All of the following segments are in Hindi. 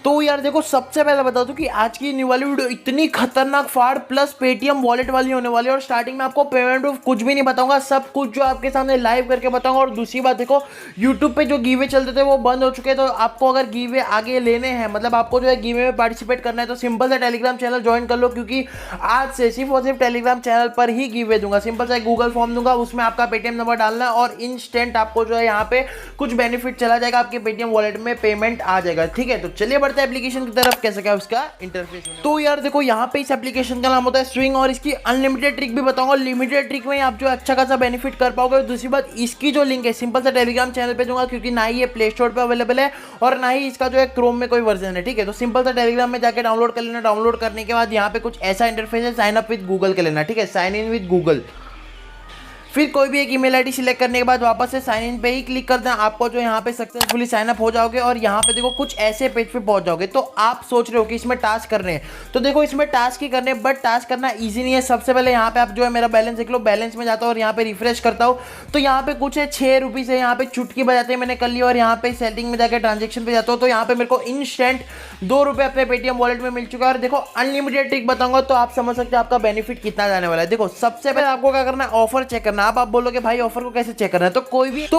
तो यार देखो, सबसे पहले बता दूं कि आज की न्यू वाली वीडियो इतनी खतरनाक फाड़ प्लस पेटीएम वॉलेट वाली होने वाली है। और स्टार्टिंग में आपको पेमेंट प्रूफ कुछ भी नहीं बताऊंगा, सब कुछ जो आपके सामने लाइव करके बताऊंगा। और दूसरी बात देखो, यूट्यूब पे जो गिवे चलते थे वो बंद हो चुके हैं। तो आपको अगर गिवे आगे लेने हैं, मतलब आपको जो है गिवे में पार्टिसिपेट करना है, तो सिंपल सा टेलीग्राम चैनल ज्वाइन कर लो, क्योंकि आज से सिर्फ और सिर्फ टेलीग्राम चैनल पर ही गिवे दूंगा। सिंपल सा गूगल फॉर्म दूंगा, उसमें आपका पेटीएम नंबर डालना है और इंस्टेंट आपको जो है यहाँ पे कुछ बेनिफिट चला जाएगा, आपके पेटीएम वॉलेट में पेमेंट आ जाएगा। ठीक है, तो चलिए बढ़ते हैं एप्लीकेशन की तरफ। कैसे क्या उसका इंटरफेस है। तो यार देखो, यहाँ पे इस एप्लीकेशन का नाम होता है स्विंग, और इसकी अनलिमिटेड ट्रिक भी बताऊंगा। लिमिटेड ट्रिक में आप जो अच्छा खासा बेनिफिट कर पाओगे। दूसरी बात, इसकी जो लिंक है सिंपल सा टेलीग्राम चैनल पे दूंगा, क्योंकि ना ही ये प्ले स्टोर पे अवेलेबल है और ना ही इसका जो है क्रोम में कोई वर्जन है। ठीक है, तो सिंपल सा टेलीग्राम में जाके डाउनलोड कर लेना। डाउनलोड करने के बाद यहाँ पे कुछ ऐसा इंटरफेस है, साइन अप विद गूगल कर लेना। ठीक है, साइन इन विद गूगल। फिर कोई भी एक ईमेल आईडी सिलेक्ट करने के बाद वापस से साइन इन पे ही क्लिक कर देना। आपको जो यहाँ पे सक्सेसफुली साइन अप हो जाओगे और यहाँ पे देखो कुछ ऐसे पेज पे पहुंच जाओगे। तो आप सोच रहे हो कि इसमें टास्क करने हैं, तो देखो इसमें टास्क ही करने हैं, बट टास्क करना इजी नहीं है। सबसे पहले यहाँ पे आप जो है मेरा बैलेंस देख लो। बैलेंस में जाता हूँ और यहाँ पे रिफ्रेश करता हूँ, तो यहाँ पे कुछ है 6 रुपीज़ है, यहाँ पे चुटकी बजाते हैं मैंने कर लिया। और यहाँ पे सेटिंग में जाकर ट्रांजेक्शन पे जाता हूँ, तो यहाँ पे मेरे को इंस्टेंट 2 रुपये अपने पेटीएम वॉलेट में मिल चुका है। और देखो अनलिमिटेड ट्रिक बताऊंगा तो आप समझ सकते हो आपका बेनिफिट कितना जाने वाला है। देखो सबसे पहले आपको क्या करना है, ऑफर चेक करना। आप बोलोगे भाई ऑफर को कैसे चेक करना है, तो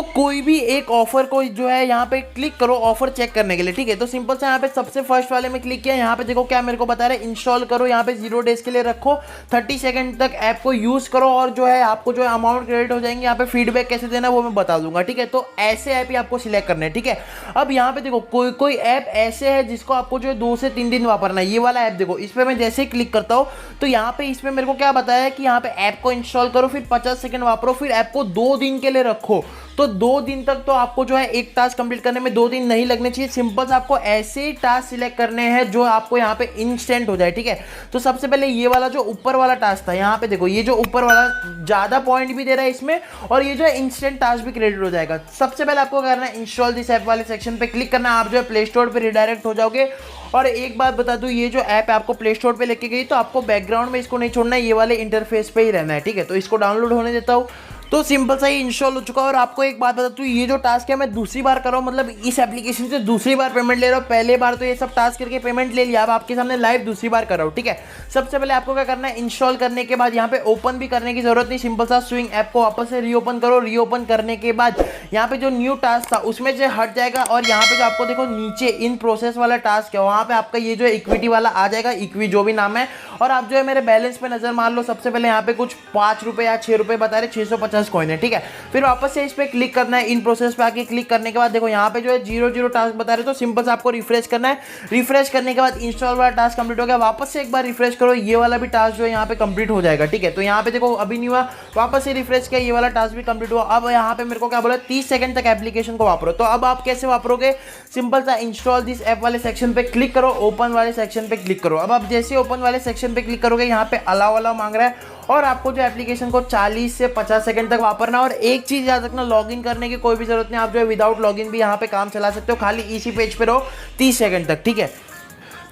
कोई भी एक ऑफर को जो है यहाँ पे क्लिक करो ऑफर चेक करने के लिए। ठीक है, तो सिंपल से यहाँ पे सबसे फर्स्ट वाले में क्लिक किया। यहाँ पे देखो क्या मेरे को बता रहे हैं, इंस्टॉल करो। यहाँ पे 0 डेज के लिए रखो, 30 सेकंड तक ऐप को यूज करो और जो है आपको जो है अमाउंट क्रेडिट हो जाएंगे। यहाँ पे फीडबैक कैसे देना है वो मैं बता दूंगा। ठीक है, तो ऐसे ऐप ही आपको सिलेक्ट करने हैं। ठीक है, अब यहाँ पे देखो कोई ऐप ऐसे है जिसको आपको जो है 2 से 3 दिन वापरना है। ये वाला ऐप देखो, इस पर मैं जैसे ही क्लिक करता हूँ तो यहाँ पे इसमें मेरे को क्या बताया है कि यहाँ पे ऐप को इंस्टॉल करो, फिर 50 सेकंड वापरो, फिर ऐप को 2 दिन के लिए रखो। तो 2 दिन तक तो आपको जो है एक टास्क कंप्लीट करने में 2 दिन नहीं लगने चाहिए। सिंपल से आपको ऐसे ही टास्क सिलेक्ट करने हैं जो आपको यहाँ पे इंस्टेंट हो जाए। ठीक है, तो सबसे पहले ये वाला जो ऊपर वाला टास्क था, यहाँ पे देखो ये जो ऊपर वाला ज्यादा पॉइंट भी दे रहा है इसमें, और ये जो है इंस्टेंट टास्क भी क्रेडिट हो जाएगा। सबसे पहले आपको करना है इंस्टॉल दिस ऐप वाले सेक्शन पे क्लिक करना। आप जो है प्ले स्टोर पे रिडायरेक्ट हो जाओगे। और एक बात बता दूं, ये जो ऐप है आपको प्ले स्टोर पे लेके गई तो आपको बैकग्राउंड में इसको नहीं छोड़ना है, ये वाले इंटरफेस पे ही रहना है। ठीक है, तो इसको डाउनलोड होने देता हूँ। तो सिंपल सा ही इंस्टॉल हो चुका है। और आपको एक बात बता दूं, ये जो टास्क है मैं दूसरी बार कर रहा हूँ, मतलब इस एप्लीकेशन से दूसरी बार पेमेंट ले रहा हूँ। पहले बार तो ये सब टास्क करके पेमेंट ले लिया, अब आपके सामने लाइव दूसरी बार कर रहा हूँ। ठीक है, सबसे पहले आपको क्या करना है, इंस्टॉल करने के बाद यहाँ पे ओपन भी करने की जरूरत नहीं, सिंपल सा स्विंग ऐप को वापस से रीओपन करो। रीओपन करने के बाद यहाँ पे जो न्यू टास्क था उसमें से हट जाएगा, और यहाँ पे जो आपको देखो नीचे इन प्रोसेस वाला टास्क है, वहाँ पे आपका ये जो इक्विटी वाला आ जाएगा, इक्वी जो भी नाम है। और आप जो है मेरे बैलेंस पे नजर मार लो। सबसे पहले यहाँ पे कुछ 5 रुपये या 6 रुपये बता रहे, 650 कॉइन है। ठीक है, फिर वापस से इस पे क्लिक करना है। इन प्रोसेस पे आके क्लिक करने के बाद देखो यहाँ पे जो है 0 टास्क बता रहे, तो सिंपल से आपको रिफ्रेश करना है। रिफ्रेश करने के बाद इंस्टॉल वाला टास्क कंप्लीट हो गया। वापस से एक बार रिफ्रेश करो, ये वाला भी टास्क जो है यहाँ पे कंप्लीट हो जाएगा। ठीक है, तो यहाँ पे देखो अभी नहीं हुआ, वापस से रिफ्रेश किया, ये वाला टास्क भी कंप्लीट हुआ। अब यहाँ पे मेरे को क्या बोला, 30 सेकंड तक एप्लीकेशन को वापरो। तो अब आप कैसे वापरोगे, सिंपल सा इंस्टॉल दिस ऐप वाले सेक्शन पे क्लिक करो, ओपन वाले सेक्शन पे क्लिक करो। अब आप जैसे ओपन वाले सेक्शन पे क्लिक करोगे, यहाँ पे अलाउ अलाउ मांग रहा है, और आपको जो एप्लीकेशन को 40 से 50 सेकंड तक वापरना। और एक चीज याद रखना, लॉगिन करने की कोई भी जरूरत नहीं, आप जो है विदाउट लॉगिन भी यहाँ पे काम चला सकते हो, खाली इसी पेज पे रहो 30 सेकंड तक। ठीक है,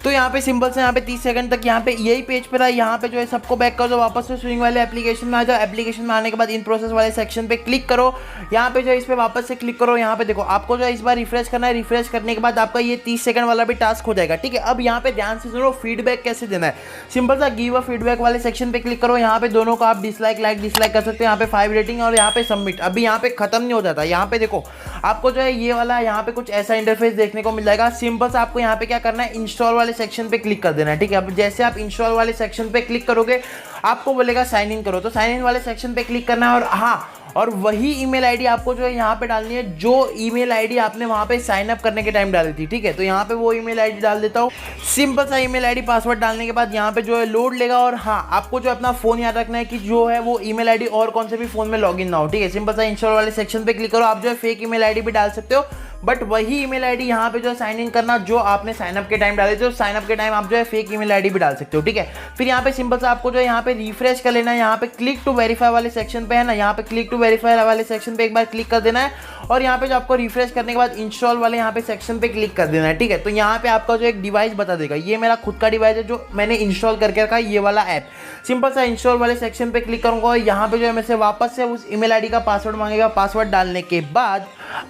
तो यहाँ पे सिंपल से यहाँ पे 30 सेकंड तक यहाँ पे यही पेज पे रहा। यहाँ पे जो है सबको बैक कर दो, वापस से स्विंग वाले एप्लीकेशन में आ जाओ। एप्लीकेशन में आने के बाद इन प्रोसेस वाले सेक्शन पे क्लिक करो। यहाँ पे जो है इस पे वापस से क्लिक करो। यहाँ पे देखो आपको जो है इस बार रिफ्रेश करना है। रिफ्रेश करने के बाद आपका ये 30 सेकंड वाला भी टास्क हो जाएगा। ठीक है, अब यहाँ पे ध्यान से सुनो, फीडबैक कैसे देना है। सिंपल सा गिव अ फीडबैक वाले सेक्शन पे क्लिक करो। यहाँ पे दोनों को आप डिसलाइक लाइक डिसलाइक कर सकते हो। यहाँ पे 5 रेटिंग और यहाँ पे सबमिट। अभी यहाँ पे खत्म नहीं हो जाता। यहाँ पे देखो आपको जो है ये वाला यहाँ पे कुछ ऐसा इंटरफेस देखने को मिल जाएगा। सिंपल सा आपको यहाँ पे क्या करना है, इंस्टॉल वाले सेक्शन पे क्लिक देना है। ठीक है, अब जैसे आप इंस्टॉल वाले सेक्शन पे क्लिक करोगे आपको बोलेगा साइन इन करो, तो साइन इन वाले सेक्शन पे क्लिक करना है। और हाँ, और वही ईमेल आईडी आपको जो है यहाँ पे डालनी है जो ईमेल आईडी आपने वहाँ पे साइन अप करने के टाइम डाली थी। ठीक है, तो यहाँ पे वो ईमेल आईडी डाल देता हूँ। सिंपल सा ईमेल आईडी पासवर्ड डालने के बाद यहाँ पे जो है लोड लेगा। और हाँ, आपको जो अपना फोन याद रखना है कि जो है वो ईमेल आईडी और कौन से भी फोन में लॉगिन ना हो। ठीक है, सिंपल सा इंस्टॉल वाले सेक्शन पे क्लिक करो। आप जो है फेक ईमेल आईडी भी डाल सकते हो, बट वही ईमेल आईडी यहाँ पे जो साइन इन करना जो आपने साइन अप के टाइम डाले थे, साइन अप के टाइम आप जो है फेक ईमेल आईडी भी डाल सकते हो। ठीक है, फिर यहाँ पे सिंपल सा आपको जो है यहाँ पे रिफ्रेश कर लेना है। यहाँ पे क्लिक टू वेरीफाई वाले सेक्शन पे है ना, यहाँ पे क्लिक टू वेरीफाई वाले सेक्शन पे एक बार क्लिक कर देना है। और यहाँ पे जो आपको रिफ्रेश करने के बाद इंस्टॉल वाले यहाँ पे सेक्शन पे क्लिक कर देना है। ठीक है, तो यहाँ पे आपका जो एक डिवाइस बता देगा, ये मेरा खुद का डिवाइस है जो मैंने इंस्टॉल करके रखा है, ये वाला ऐप। सिंपल सा इंस्टॉल वाले सेक्शन पे क्लिक करूंगा और यहाँ पे जो है मैं से वापस से उस ईमेल आईडी का पासवर्ड मांगेगा। पासवर्ड डालने के बाद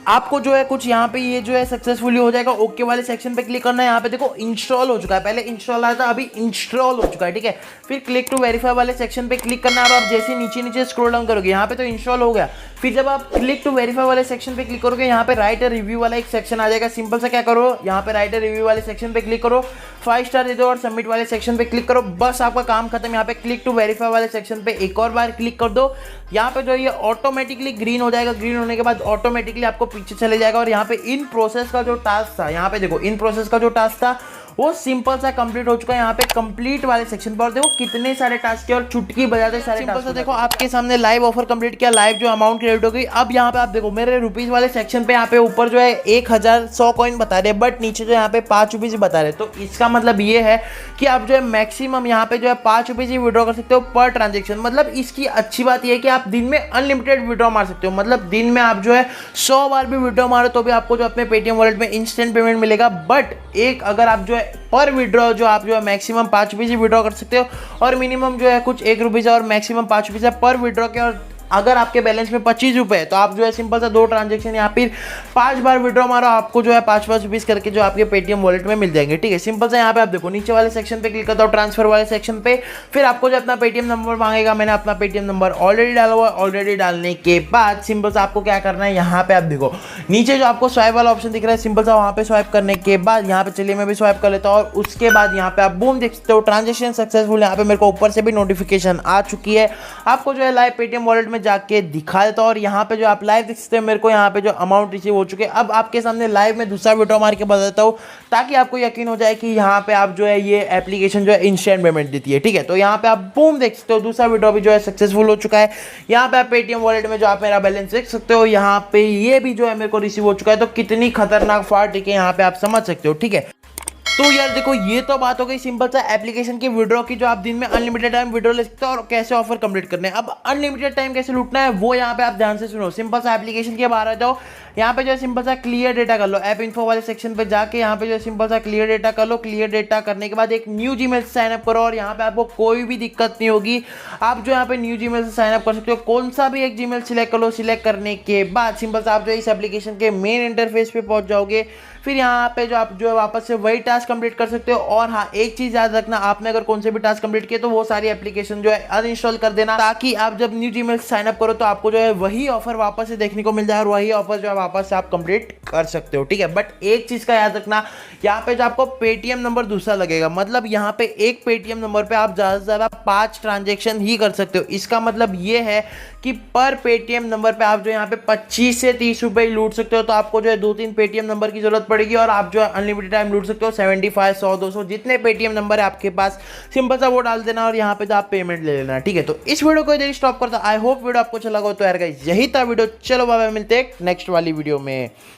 आपको जो है कुछ यहाँ पे ये जो है सक्सेसफुली हो जाएगा। ओके वाले सेक्शन पे क्लिक करना है। यहाँ पे देखो इंस्टॉल हो चुका है, पहले इंस्टॉल आया था, अभी इंस्टॉल हो चुका है, ठीक है। फिर क्लिक टू वेरीफाई वाले सेक्शन पे क्लिक करना है। अब आप जैसे नीचे नीचे स्क्रॉल डाउन करोगे, यहाँ पे तो इंस्टॉल हो गया। फिर जब आप क्लिक टू वेरीफाई वाले सेक्शन पे क्लिक करोगे, यहाँ पे राइट रिव्यू वाला एक सेक्शन आ जाएगा। सिंपल सा क्या करो, यहाँ पे राइट रिव्यू वाले सेक्शन पे क्लिक करो, 5 स्टार दे दो और सबमिट वाले सेक्शन पे क्लिक करो, बस आपका काम खत्म। यहाँ पे क्लिक टू वेरीफाई वाले सेक्शन पे एक और बार क्लिक कर दो। यहाँ पे जो ये ऑटोमेटिकली ग्रीन हो जाएगा, ग्रीन होने के बाद ऑटोमेटिकली आपको पीछे चले जाएगा। और यहाँ पे इन प्रोसेस का जो टास्क था, यहाँ पे देखो इन प्रोसेस का जो टास्क था वो सिंपल सा कंप्लीट हो चुका है। यहाँ पे कंप्लीट वाले सेक्शन पर देखो कितने सारे टास्क है और चुटकी बजाते सारे सिंपल सा देखो आपके सामने लाइव ऑफर कंप्लीट किया, लाइव जो अमाउंट क्रेडिट हो गई। अब यहाँ पे आप देखो मेरे रुपीज वाले सेक्शन पे यहाँ पे ऊपर जो है 1000 कॉइन बता रहे हैं, बट नीचे जो यहाँ पे 5 रुपीज बता रहे हैं। तो इसका मतलब ये है कि आप जो है मैक्सिमम यहाँ पे जो है 5 रुपीज ही विड्रॉ कर सकते हो पर ट्रांजेक्शन। मतलब इसकी अच्छी बात यह है कि आप दिन में अनलिमिटेड विड्रॉ मार सकते हो। मतलब दिन में आप जो है 100 बार भी विड्रॉ मारो तो भी आपको जो अपने पेटीएम वॉलेट में इंस्टेंट पेमेंट मिलेगा। बट एक अगर आप जो है पर विड्रॉ जो आप जो है मैक्सिमम 5 रुपीज ही विड्रॉ कर सकते हो और मिनिमम जो है कुछ 1 रुपीज़ और मैक्सिमम 5 रुपीज़ है पर विड्रॉ के। और अगर आपके बैलेंस में 25 रुपये है तो आप जो है सिंपल सा 2 ट्रांजेक्शन या फिर 5 बार विड्रॉ मारो, आपको जो है 5-5 रुपीज़ करके जो आपके पेटीएम वॉलेट में मिल जाएंगे, ठीक है। सिंपल सा यहाँ पे आप देखो नीचे वाले सेक्शन पे क्लिक करता हूँ, ट्रांसफर वाले सेक्शन पे, फिर आपको जो अपना पेटीएम नंबर मांगेगा। मैंने अपना पेटीएम नंबर ऑलरेडी डाला हुआ है। ऑलरेडी डालने के बाद सिंपल सा आपको क्या करना है, यहाँ पे आप देखो नीचे जो आपको स्वाइप वाला ऑप्शन दिख रहा है, सिंपल सा वहाँ पे स्वाइप करने के बाद यहाँ पे चलिए मैं भी स्वाइप कर लेता हूँ। और उसके बाद यहाँ पे आप बूम देख सकते हो ट्रांजेक्शन सक्सेसफुल। यहाँ पे मेरे को ऊपर से भी नोटिफिकेशन आ चुकी है। आपको जो है लाइव पेटीएम वॉलेट में जाके दिखा देता हूं और यहाँ पे जो आप लाइव देख सकते हैं मेरे को यहाँ पे जो अमाउंट रिसीव हो चुके हैं। अब आपके सामने लाइव में दूसरा विड्रॉ मार के बताता हूँ ताकि आपको यकीन हो जाए कि यहाँ पे आप जो है ये एप्लीकेशन जो है इंस्टेंट पेमेंट देती है, ठीक है। तो यहाँ पे आप बूम देख सकते हो दूसरा विड्रॉ भी जो है सक्सेसफुल हो चुका है। यहाँ पे आप पेटीएम वॉलेट में जो आप मेरा बैलेंस देख सकते हो, यहाँ पे ये भी जो है मेरे को रिसीव हो चुका है। तो कितनी खतरनाक फाड़, ठीक है, यहाँ पे आप समझ सकते हो, ठीक है। तो यार देखो ये तो बात हो गई सिंपल सा एप्लीकेशन की विड्रॉ की, जो आप दिन में अनलिमिटेड टाइम विड्रॉ ले सकते हो और कैसे ऑफर कंप्लीट करने हैं। अब अनलिमिटेड टाइम कैसे लूटना है वो यहाँ पे आप ध्यान से सुनो। सिंपल सा एप्लीकेशन के बाहर आ जाओ, यहाँ पे जो है सिंपल सा क्लियर डेटा कर लो। ऐप इन्फो वाले सेक्शन पे जाके यहाँ पे जो है सिंपल सा क्लियर डेटा कर लो। क्लियर डेटा करने के बाद एक न्यू जीमेल से साइन अप करो और यहाँ पे आपको कोई भी दिक्कत नहीं होगी। आप जो यहाँ पे न्यू जीमेल से साइन अप कर सकते हो, कौन सा भी एक जीमेल सिलेक्ट कर लो। सिलेक्ट करने के बाद सिंपल सा आप जो है इस एप्लीकेशन के मेन इंटरफेस पे पहुंच जाओगे। फिर यहाँ पे जो आप जो है वापस से वही टास्क कंप्लीट कर सकते हो। और हाँ एक चीज याद रखना, आपने अगर कौन से भी टास्क कंप्लीट किए तो वो सारी एप्लीकेशन जो है अनइंस्टॉल कर देना, ताकि आप जब न्यू जीमेल से साइन अप करो तो आपको जो है वही ऑफर वापस से देखने को मिल जाए और वही ऑफर जो है वापस से आप कंप्लीट कर सकते हो, ठीक है। बट एक चीज का याद रखना, यहाँ पे जो आपको पेटीएम नंबर दूसरा लगेगा। मतलब यहाँ पे एक पेटीएम नंबर पे आप ज्यादा से ज्यादा 5 ट्रांजेक्शन ही कर सकते हो। इसका मतलब ये है कि पर पेटीएम नंबर पे आप जो यहाँ पे 25 से 30 रुपए लूट सकते हो। तो आपको जो है 2-3 पेटीएम नंबर की जरूरत पड़ेगी और आप जो है अनलिमिटेड टाइम लूट सकते हो। 75, 100, 200 जितने पेटीएम नंबर है आपके पास सिंपल सा वो डाल देना और यहाँ पे जो आप पेमेंट ले लेना, ठीक है। तो इस वीडियो को इधर स्टॉप करता। आई होप वीडियो आपको अच्छा लगा हो। तो यार गाइस यही था वीडियो, चलो बाय बाय, मिलते हैं नेक्स्ट वाली वीडियो में।